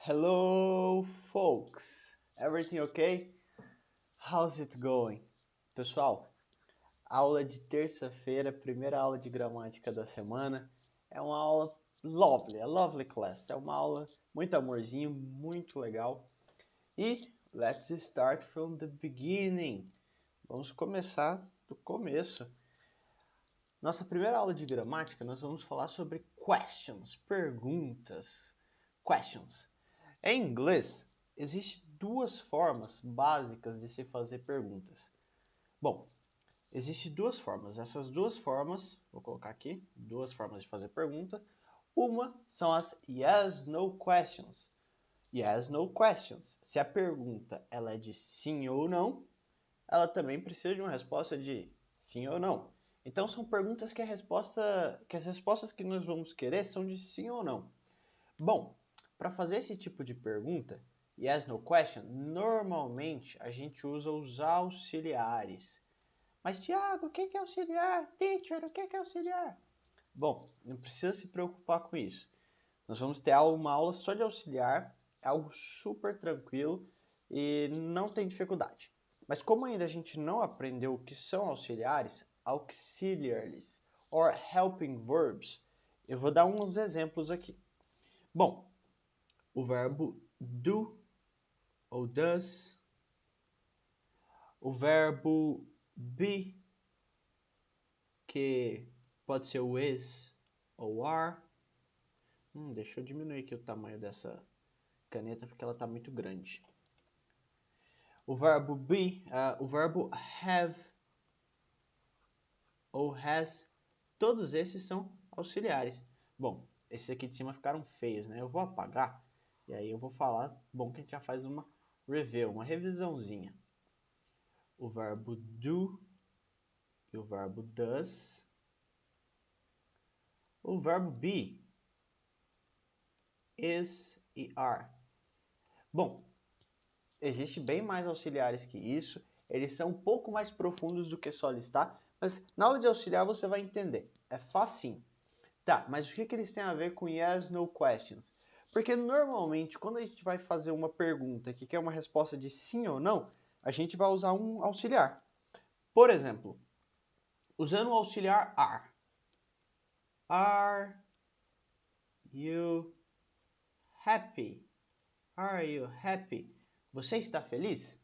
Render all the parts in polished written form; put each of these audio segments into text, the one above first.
Hello, folks. Everything okay? How's it going? Pessoal, aula de terça-feira, primeira aula de gramática da semana. É uma aula lovely, a lovely class. É uma aula muito amorzinho, muito legal. E let's start from the beginning. Vamos começar do começo. Nossa primeira aula de gramática, nós vamos falar sobre questions, perguntas. Questions. Em inglês, existem duas formas básicas de se fazer perguntas. Bom, existem duas formas. Essas duas formas, vou colocar aqui, duas formas de fazer pergunta. Uma são as yes, no questions. Yes, no questions. Se a pergunta ela é de sim ou não, ela também precisa de uma resposta de sim ou não. Então são perguntas que as respostas que nós vamos querer são de sim ou não. Bom, para fazer esse tipo de pergunta, yes, no question, normalmente a gente usa os auxiliares. Mas, Tiago, o que é auxiliar? Teacher, o que é auxiliar? Bom, não precisa se preocupar com isso. Nós vamos ter uma aula só de auxiliar, é algo super tranquilo e não tem dificuldade. Mas como ainda a gente não aprendeu o que são auxiliares, auxiliaries, or helping verbs, eu vou dar uns exemplos aqui. Bom, o verbo do ou does, o verbo be, que pode ser o is ou are. Deixa eu diminuir aqui o tamanho dessa caneta porque ela está muito grande. O verbo be, o verbo have ou has, todos esses são auxiliares. Bom, esses aqui de cima ficaram feios, né? Eu vou apagar e aí eu vou falar, bom, que a gente já faz uma review, uma revisãozinha. O verbo do e o verbo does. O verbo be, is e are. Bom, existe bem mais auxiliares que isso. Eles são um pouco mais profundos do que só listar, mas na aula de auxiliar você vai entender. É facinho. Tá, mas o que eles têm a ver com yes, no questions? Porque normalmente, quando a gente vai fazer uma pergunta que quer uma resposta de sim ou não, a gente vai usar um auxiliar. Por exemplo, usando o auxiliar are. Are you happy? Are you happy? Você está feliz?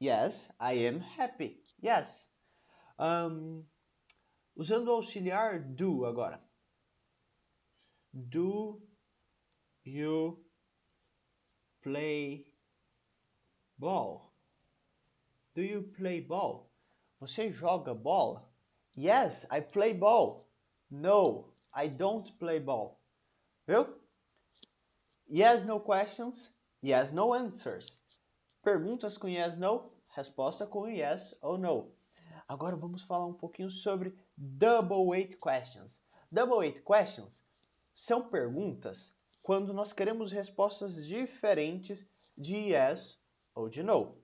Yes, I am happy. Yes. Usando o auxiliar do agora. Do you play ball? Do you play ball? Você joga bola? Yes, I play ball. No, I don't play ball. Viu? Yes, no questions. Yes, no answers. Perguntas com yes, no. Resposta com yes ou no. Agora vamos falar um pouquinho sobre double weight questions. Double weight questions são perguntas quando nós queremos respostas diferentes de yes ou de no.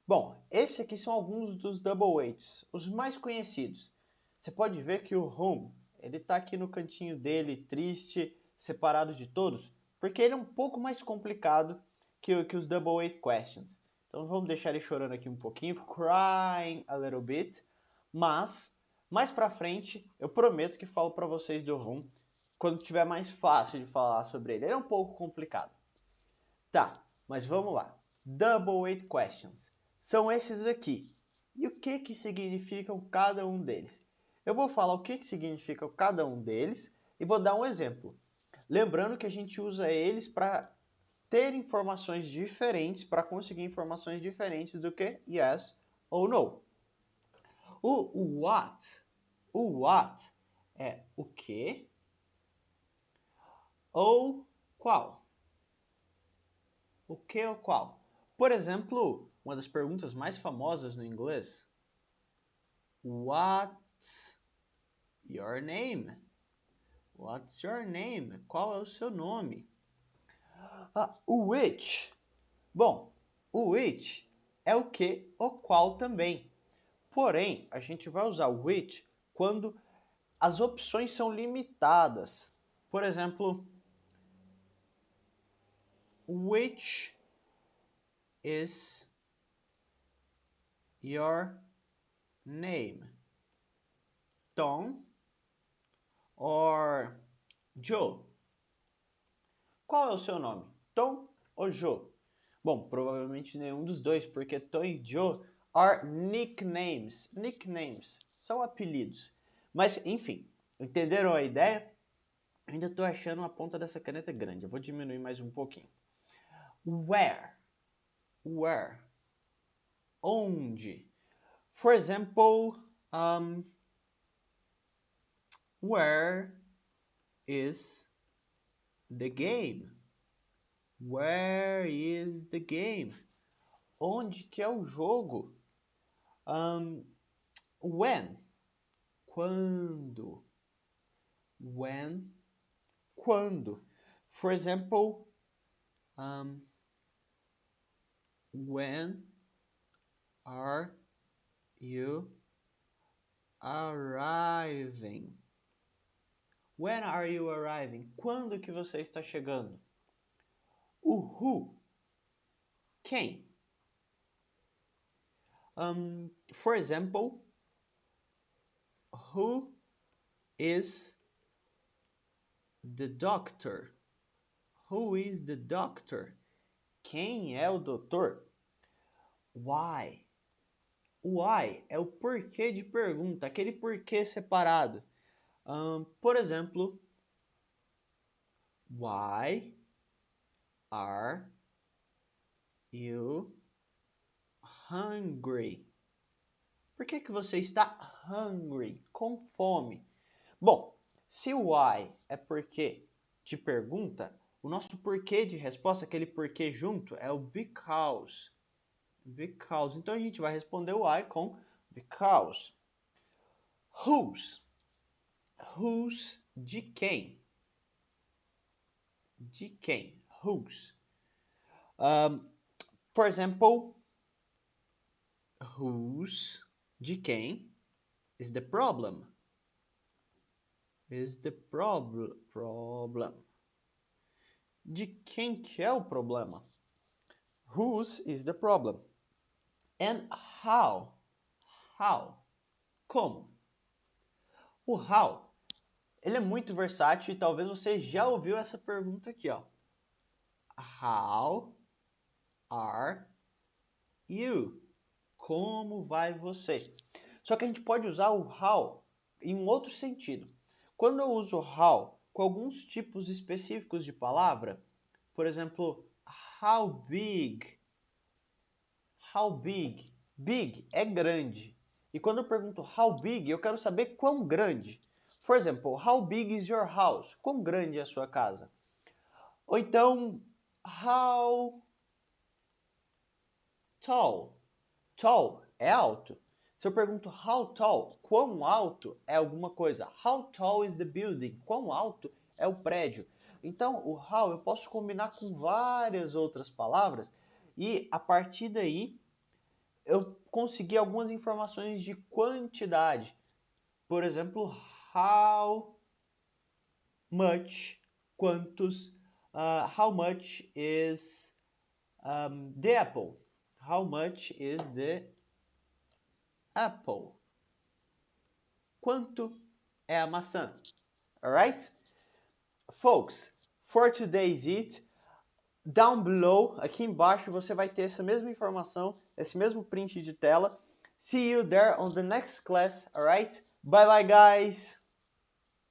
Bom, esses aqui são alguns dos double weights, os mais conhecidos. Você pode ver que o whom, ele está aqui no cantinho dele, triste, separado de todos, porque ele é um pouco mais complicado que os double weight questions. Então vamos deixar ele chorando aqui um pouquinho, crying a little bit, mas mais pra frente eu prometo que falo para vocês do whom quando tiver mais fácil de falar sobre ele. Ele é um pouco complicado. Tá, mas vamos lá. Double weight questions. São esses aqui. E o que significam cada um deles? Eu vou falar o que significa cada um deles e vou dar um exemplo. Lembrando que a gente usa eles para ter informações diferentes, para conseguir informações diferentes do que yes ou no. O what é o que ou qual. O que ou qual? Por exemplo, uma das perguntas mais famosas no inglês. What's your name? What's your name? Qual é o seu nome? O which. Bom, o which é o que ou qual também. Porém, a gente vai usar o which quando as opções são limitadas. Por exemplo, which is your name? Tom or Joe? Qual é o seu nome? Tom ou Joe? Bom, provavelmente nenhum dos dois, porque Tom e Joe are nicknames. Nicknames são apelidos. Mas, enfim, entenderam a ideia? Ainda estou achando a ponta dessa caneta grande. Eu vou diminuir mais um pouquinho. Where? Where? Onde? For example, where is the game? Where is the game? Onde que é o jogo? When? Quando? When? Quando? For example, when are you arriving? When are you arriving? Quando que você está chegando? O who? Quem? For example, who is the doctor? Who is the doctor? Quem é o doutor? Why? Why é o porquê de pergunta, aquele porquê separado. Por exemplo, why are you hungry? Por que você está hungry? Com fome. Bom, se o why é porquê de pergunta, o nosso porquê de resposta, aquele porquê junto, é o because. Because. Então a gente vai responder o why com because. Whose? Whose de quem? De quem? Whose? For example, whose de quem is the problem? Is the problem. De quem que é o problema? Whose is the problem? And how? How? Como? O how, ele é muito versátil e talvez você já ouviu essa pergunta aqui, ó. How are you? Como vai você? Só que a gente pode usar o how em um outro sentido. Quando eu uso how com alguns tipos específicos de palavra, por exemplo, how big? How big? Big é grande. E quando eu pergunto how big, eu quero saber quão grande. For example, how big is your house? Quão grande é a sua casa? Ou então, how tall? Tall é alto. Se eu pergunto how tall, quão alto é alguma coisa? How tall is the building? Quão alto é o prédio? Então, o how eu posso combinar com várias outras palavras e a partir daí eu consegui algumas informações de quantidade. Por exemplo, how much, quantos, how much is the apple? How much is the apple? Quanto é a maçã? Alright? Folks, for today's it, down below, aqui embaixo, você vai ter essa mesma informação, esse mesmo print de tela. See you there on the next class, alright? Bye bye, guys!